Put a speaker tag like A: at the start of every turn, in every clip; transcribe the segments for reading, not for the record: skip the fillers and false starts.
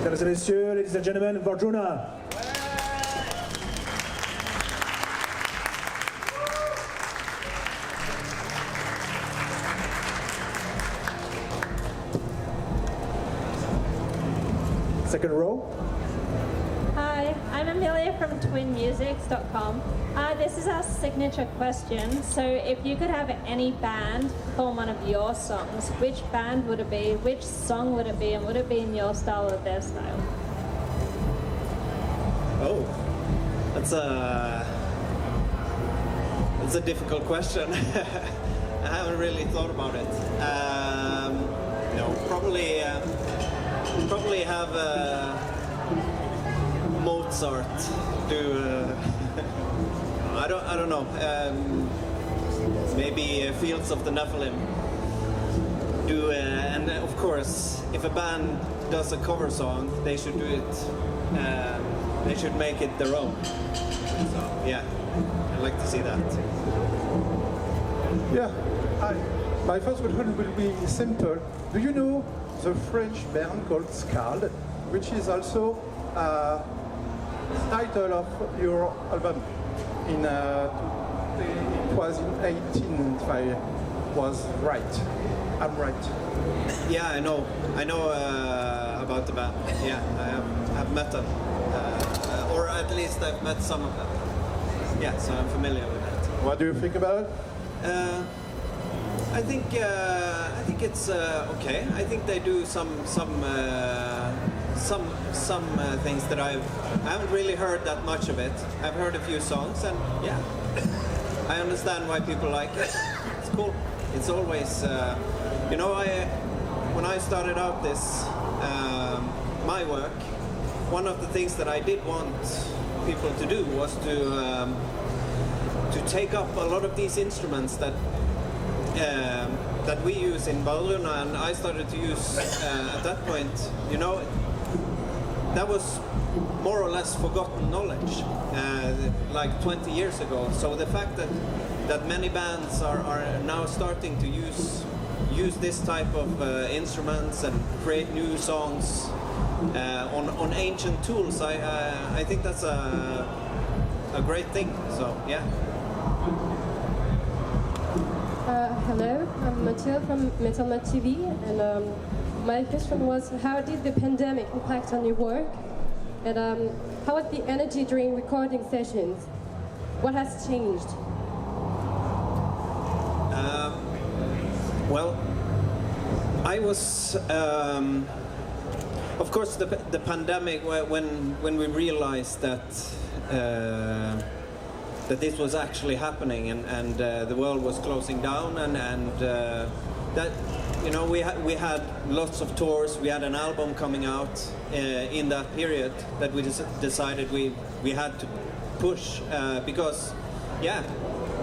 A: Mesdames et messieurs, ladies and gentlemen, Wardruna. Second row.
B: Hi, I'm Amelia from twinmusics.com. This is our signature question. So if you could have any band perform one of your songs, which band would it be, which song would it be, and would it be in your style or their style?
C: Oh, that's a difficult question. I haven't really thought about it. Probably have Mozart do. I don't know. Maybe Fields of the Nephilim do, and of course, if a band does a cover song, they should do it. They should make it their own. So yeah, I'd like to see that.
D: Yeah, my first question will be simple. Do you know the French band called Scald, which is also the title of your album? It was in 18, if I was right. I'm right.
C: Yeah, I know about the band. Yeah, I have met them, or at least I've met some of them. Yeah, so I'm familiar with that.
D: What do you think about it?
C: I think it's okay. I think they do some things that I haven't really heard that much of it. I've heard a few songs, and yeah, I understand why people like it. It's cool. It's always, when I started out this my work, one of the things that I did want people to do was to take up a lot of these instruments that we use in Wardruna, and I started to use at that point. That was more or less forgotten knowledge, like 20 years ago. So the fact that many bands are now starting to use this type of instruments and create new songs on ancient tools, I think that's a great thing. So yeah.
E: Hello, I'm Mathilde from Metalmat TV, and my question was, how did the pandemic impact on your work? And how was the energy during recording sessions? What has changed?
C: Well, I was, of course, the pandemic, when we realized that this was actually happening, and the world was closing down, and that, we had lots of tours. We had an album coming out in that period that we decided we had to push because, yeah,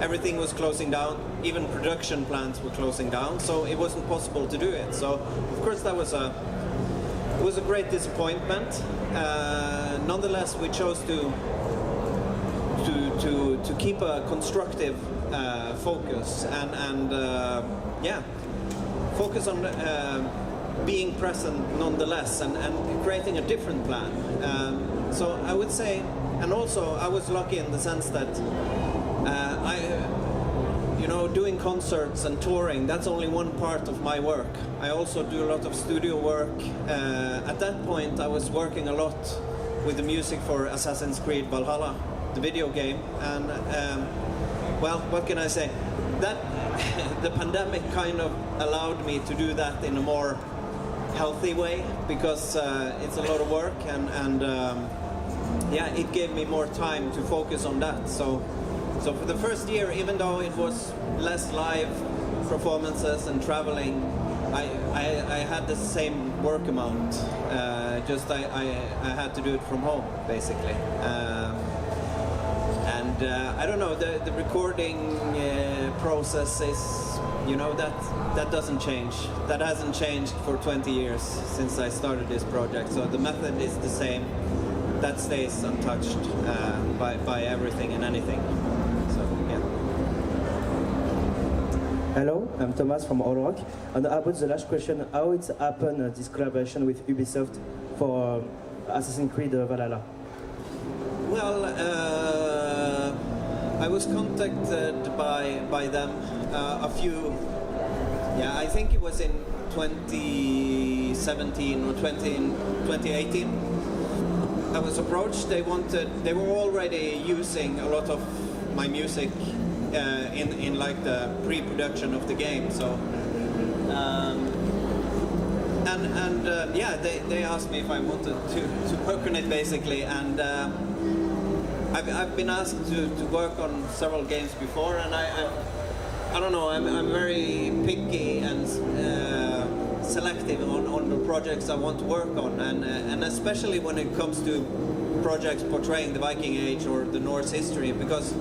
C: everything was closing down. Even production plants were closing down, so it wasn't possible to do it. So of course that was a great disappointment. Nonetheless, we chose to keep a constructive focus and focus on being present nonetheless and creating a different plan. So I would say, and also I was lucky in the sense that doing concerts and touring, that's only one part of my work. I also do a lot of studio work. At that point I was working a lot with the music for Assassin's Creed Valhalla, the video game, and well, what can I say? That the pandemic kind of allowed me to do that in a more healthy way, because it's a lot of work, and yeah, it gave me more time to focus on that. So for the first year, even though it was less live performances and traveling, I had the same work amount. Just I had to do it from home, basically. And I don't know, the recording process is, that doesn't change. That hasn't changed for 20 years since I started this project. So the method is the same. That stays untouched by everything and anything. So yeah.
F: Hello, I'm Thomas from All Rock. And about the last question, how it happened, this collaboration with Ubisoft for Assassin's Creed Valhalla?
C: Well, I was contacted by them a few, I think it was in 2017 or 2018. I was approached. They were already using a lot of my music in like the pre-production of the game. So, they asked me if I wanted to work on it basically, and I've been asked to work on several games before, and I don't know. I'm very picky and selective on the projects I want to work on, and especially when it comes to projects portraying the Viking Age or the Norse history, because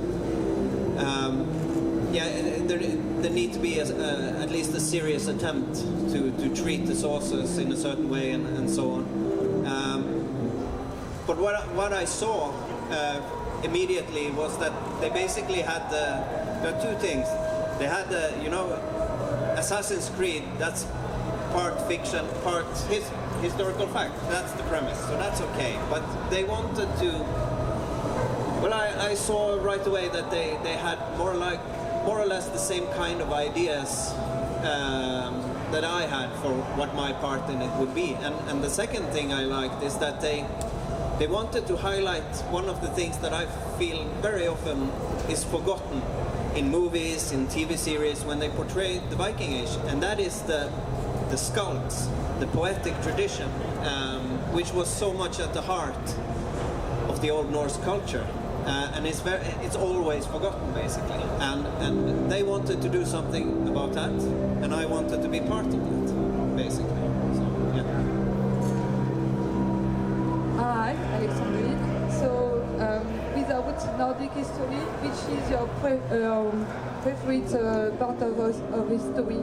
C: there need to be at least a serious attempt to treat the sources in a certain way and so on. But what I saw immediately was that they basically had there are two things. They had Assassin's Creed, that's part fiction, part historical fact. That's the premise, so that's okay. But they wanted to. Well, I saw right away that they had more or less the same kind of ideas that I had for what my part in it would be. And the second thing I liked is that they wanted to highlight one of the things that I feel very often is forgotten in movies, in TV series, when they portray the Viking Age, and that is the skulls, the poetic tradition, which was so much at the heart of the Old Norse culture, and it's always forgotten basically. And they wanted to do something about that, and I wanted to be part of that, basically. So, yeah.
G: Hi, Alexandrine. So, without Nordic history, which is your favorite part of history?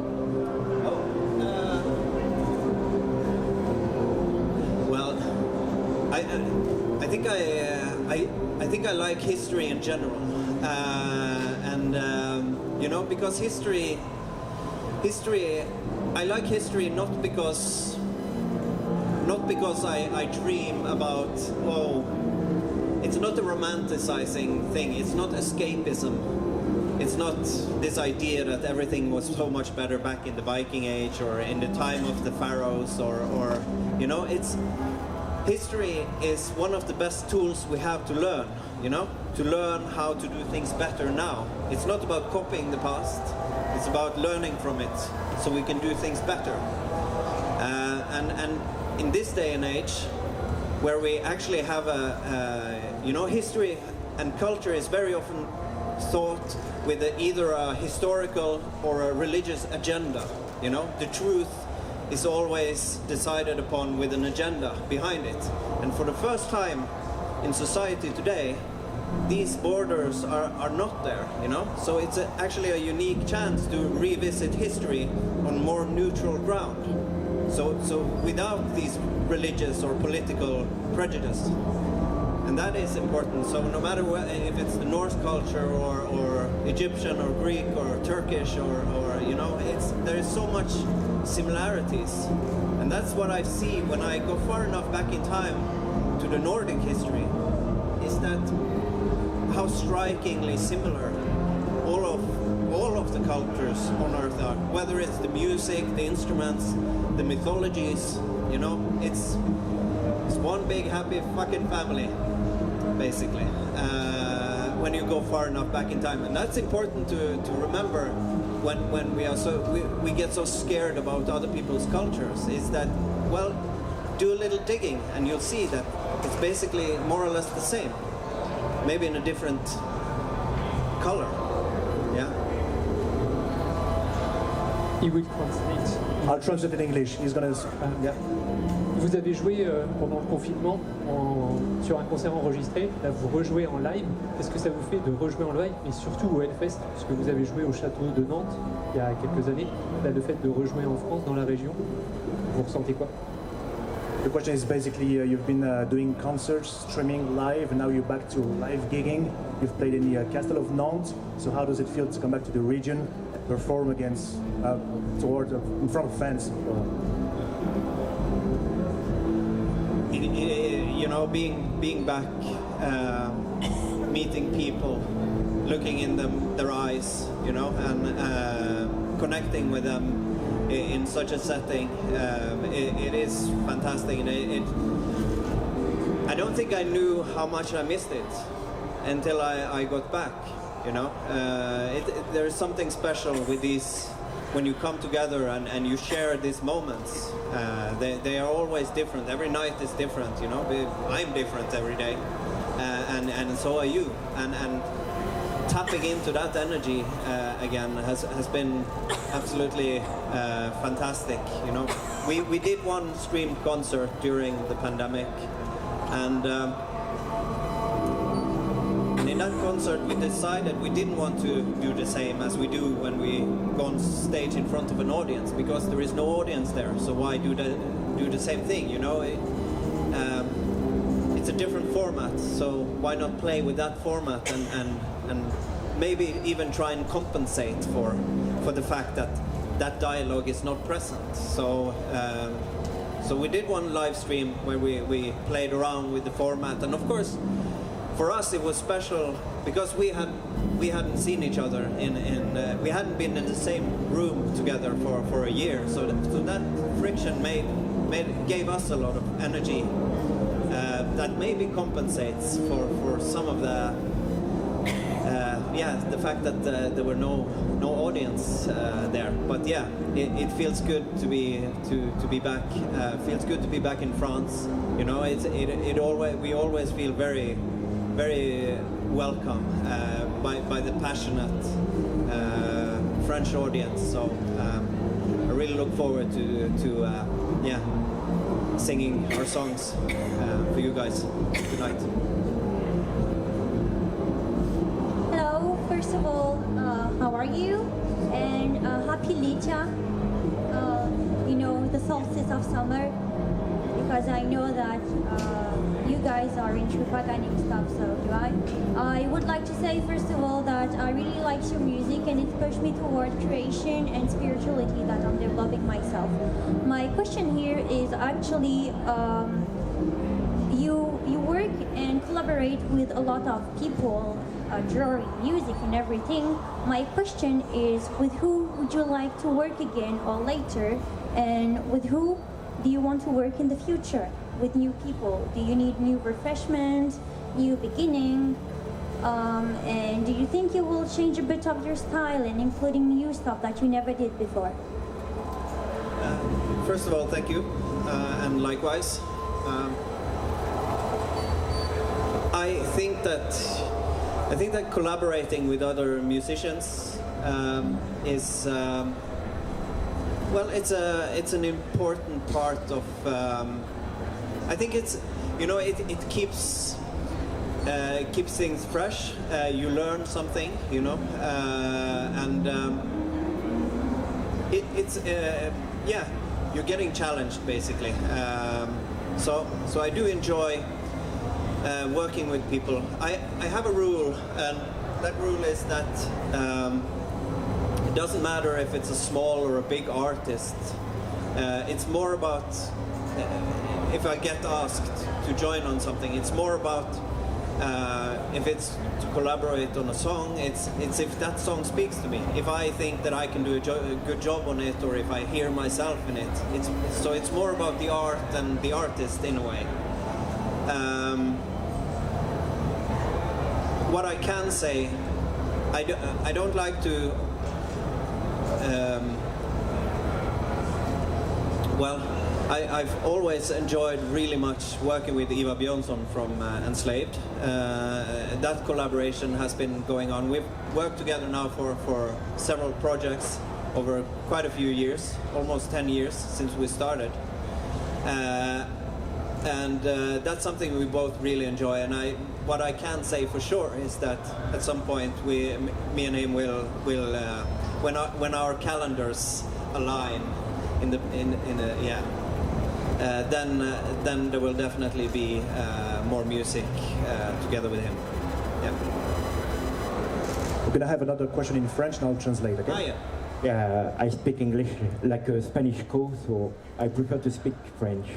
C: I think I like history in general, because history. I like history not because I dream about. It's not a romanticizing thing. It's not escapism. It's not this idea that everything was so much better back in the Viking Age or in the time of the pharaohs, or it's. History is one of the best tools we have to learn, to learn how to do things better now. It's not about copying the past, it's about learning from it so we can do things better. And in this day and age, where we actually have history and culture is very often thought with either a historical or a religious agenda, the truth is always decided upon with an agenda behind it. And for the first time in society today, these borders are not there, So it's actually a unique chance to revisit history on more neutral ground. So without these religious or political prejudice. And that is important. So no matter if it's the Norse culture or Egyptian or Greek or Turkish or there is so much similarities, and that's what I see when I go far enough back in time to the Nordic history, is that how strikingly similar all of the cultures on Earth are. Whether it's the music, the instruments, the mythologies, it's one big happy fucking family, basically. When you go far enough back in time, and that's important to remember. When we get so scared about other people's cultures, is that, well, do a little digging and you'll see that it's basically more or less the same, maybe in a different color. Yeah.
H: He will translate.
A: I'll translate in English. He's gonna. Yeah.
H: Vous avez joué pendant le confinement sur un concert enregistré, là vous rejouez en live. Est-ce que ça vous fait de rejouer en live, mais surtout au Hellfest, parce que vous avez joué au château de Nantes il y a quelques années, là le fait de rejouer en France, dans la région, vous ressentez quoi?
A: The question is basically you've been doing concerts, streaming live, and now you're back to live gigging. You've played in the Castle of Nantes, so how does it feel to come back to the region and perform against, in front of fans?
C: you know, being back, meeting people, looking in their eyes, you know, and connecting with them in such a setting, it is fantastic. I don't think I knew how much I missed it until I got back, you know. There's something special with these, when you come together and you share these moments. They are always different. Every night is different, you know. I'm different every day, and so are you. And tapping into that energy again has been absolutely fantastic, you know. We did one streamed concert during the pandemic, and in that concert we decided we didn't want to do the same as we do when we go on stage in front of an audience, because there is no audience there, so why do the same thing, you know. It's a different format, so why not play with that format and maybe even try and compensate for the fact that dialogue is not present. So we did one live stream where we played around with the format, and of course for us it was special because we hadn't seen each other we hadn't been in the same room together for a year, so that friction gave us a lot of energy that maybe compensates for some of the fact that there were no audience there. But yeah, it feels good to be back. Feels good to be back in France. You know, we always feel very, very welcome by the passionate French audience. So I really look forward to singing our songs for you guys tonight.
I: Hello, first of all, how are you? And happy Licha, you know, the solstice of summer, because I know that you guys are into paganic stuff, so do I. I would like to say, first of all, that I really like your music and it pushed me toward creation and spirituality that I'm developing myself. My question here is actually, you work and collaborate with a lot of people, drawing, music and everything. My question is, with who would you like to work again or later, and with who do you want to work in the future? With new people? Do you need new refreshment, new beginning? And do you think you will change a bit of your style and including new stuff that you never did before?
C: First of all, thank you, and likewise. I think that collaborating with other musicians is it's an important part of. I think it's, you know, it keeps things fresh. You learn something, you know, and you're getting challenged basically. So I do enjoy working with people. I have a rule, and that rule is that it doesn't matter if it's a small or a big artist. It's more about if I get asked to join on something, it's more about if it's to collaborate on a song, it's if that song speaks to me. If I think that I can do a good job on it, or if I hear myself in it, it's more about the art than the artist in a way. What I can say, I don't like to. I've always enjoyed really much working with Ivar Björnsson from Enslaved. That collaboration has been going on. We've worked together now for several projects over quite a few years, almost 10 years since we started. And that's something we both really enjoy. And what I can say for sure is that at some point me and him will when our calendars align then there will definitely be more music together with him. Yeah.
A: We're gonna have another question in French, and I'll translate. Okay?
J: Yeah, I speak English like a Spanish co, so I prefer to speak French.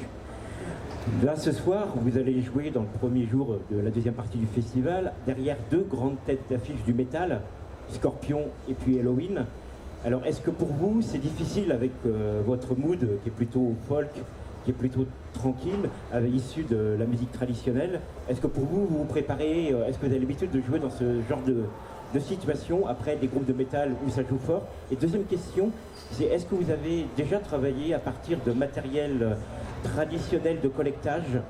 J: Là, ce soir, vous allez jouer dans le premier jour de la deuxième partie du festival, derrière deux grandes têtes d'affiche du métal, Scorpion et puis Halloween. Alors, est-ce que pour vous, c'est difficile avec votre mood qui est plutôt folk, qui est plutôt tranquille, issu de la musique traditionnelle? Est-ce que pour vous, vous vous préparez, est-ce que vous avez l'habitude de jouer dans ce genre de situation après des groupes de métal où ça joue fort? Et deuxième question, c'est est-ce que vous avez déjà travaillé à partir de matériel traditionnel de collectage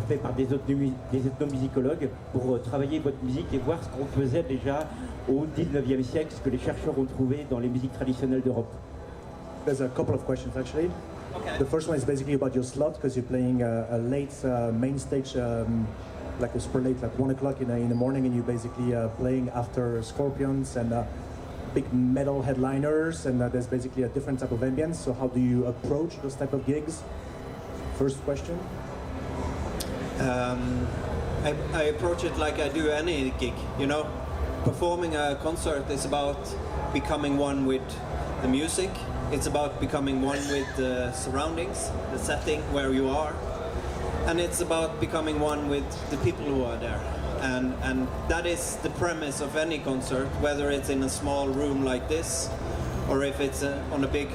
J: fait par des ethnomusicologues pour travailler votre musique et voir ce qu'on faisait déjà au 19e siècle, ce que les chercheurs ont trouvé dans les musiques traditionnelles d'Europe?
A: There's a couple of questions actually. Okay. The first one is basically about your slot, because you're playing a late main stage, like a super late, like 1 o'clock in the morning, and you're basically playing after Scorpions and big metal headliners, and there's basically a different type of ambience. So how do you approach those type of gigs? First question.
C: I approach it like I do any gig, you know. Performing a concert is about becoming one with the music. It's about becoming one with the surroundings, the setting where you are. And it's about becoming one with the people who are there. And that is the premise of any concert, whether it's in a small room like this, or if it's on a big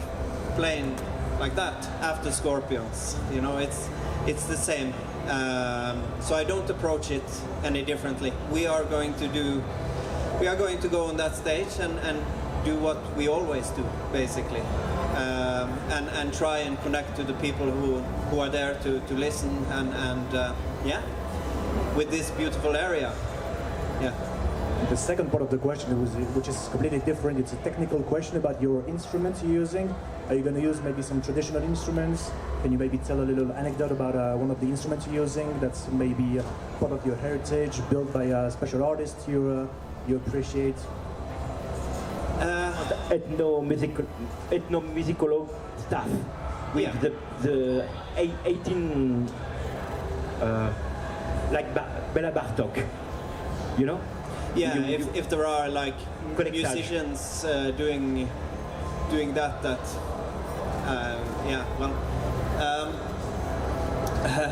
C: plane like that, after Scorpions. You know, it's the same. So I don't approach it any differently. We are going to go on that stage and do what we always do, basically, and try and connect to the people who are there to listen and yeah, with this beautiful area. Yeah.
A: The second part of the question, which is completely different, it's a technical question about your instruments you're using. Are you going to use maybe some traditional instruments? Can you maybe tell a little anecdote about one of the instruments you're using that's maybe part of your heritage, built by a special artist you appreciate?
J: Ethnomusical stuff with the 18 like Bela Bartok, you know?
C: Yeah, if there are like musicians doing that yeah, well,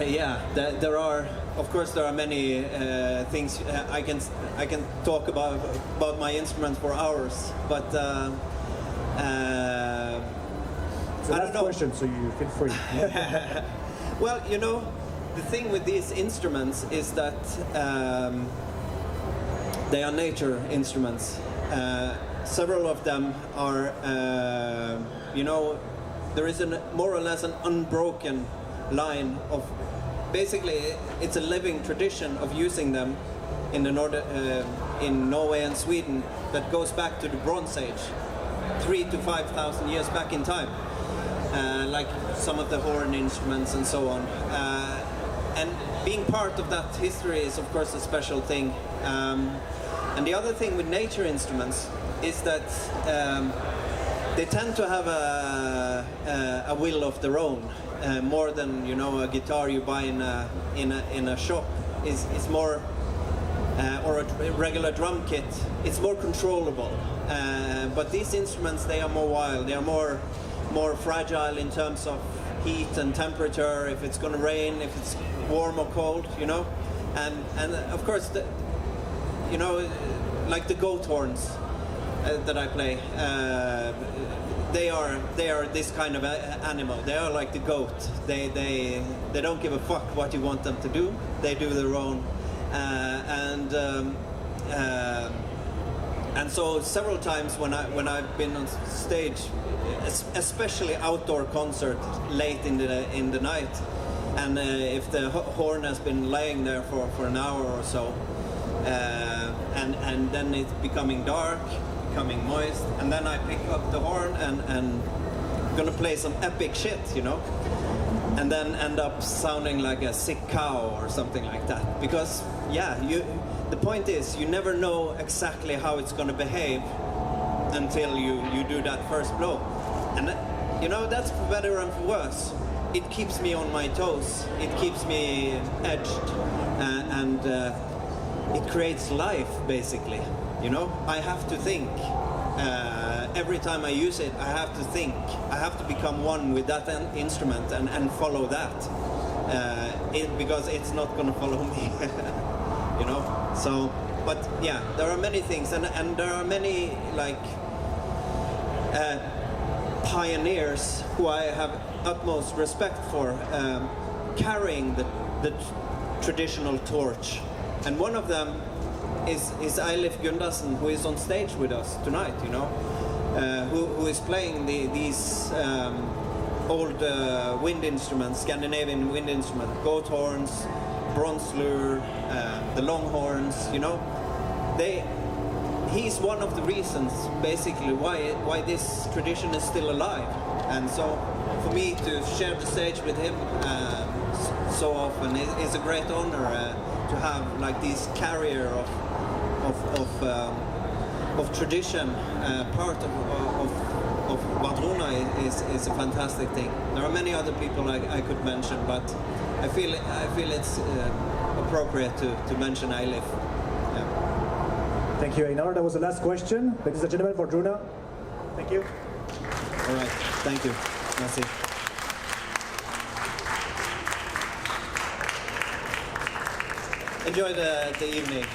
C: yeah, there are, of course, there are many things. I can talk about my instruments for hours, but
A: it's a last question, so you feel free.
C: Well, you know, the thing with these instruments is that they are nature instruments. Several of them are, you know, there is more or less an unbroken line of, basically, it's a living tradition of using them in the in Norway and Sweden that goes back to the Bronze Age, 3,000 to 5,000 years back in time, like some of the horn instruments and so on. And being part of that history is, of course, a special thing. And the other thing with nature instruments is that they tend to have a will of their own, more than, you know, a guitar you buy in a shop is more, or a regular drum kit. It's more controllable. But these instruments, they are more wild. They are more fragile in terms of heat and temperature. If it's going to rain, if it's warm or cold, you know. And of course, you know, like the goat horns that I play, they are this kind of animal. They are like the goat. They don't give a fuck what you want them to do. They do their own. And so several times when I've been on stage, especially outdoor concert late in the night, and if the horn has been laying there for an hour or so, and then it's becoming dark, becoming moist, and then I pick up the horn and gonna play some epic shit, you know, and then end up sounding like a sick cow or something like that. Because yeah, the point is you never know exactly how it's gonna behave until you do that first blow, and you know, that's for better and for worse. It keeps me on my toes. It keeps me edged, and it creates life, basically. You know, I have to think. Every time I use it, I have to think. I have to become one with that instrument and follow that. because it's not going to follow me, you know. So, but yeah, there are many things, and there are many like pioneers who I have utmost respect for, carrying the traditional torch, and one of them is Eilif Gundersen, who is on stage with us tonight, you know, who is playing these old wind instruments, Scandinavian wind instruments, goat horns, bronze lure, the long horns, you know. He's one of the reasons, basically, why this tradition is still alive. And so, for me to share the stage with him so often is a great honor to have like this carrier of tradition, part of Wardruna is a fantastic thing. There are many other people I could mention, but I feel it's appropriate to mention Eilif.
A: Thank you, Einar. That was the last question. Ladies and gentlemen, Wardruna. Thank you.
C: All right. Thank you. Merci. Enjoy the evening.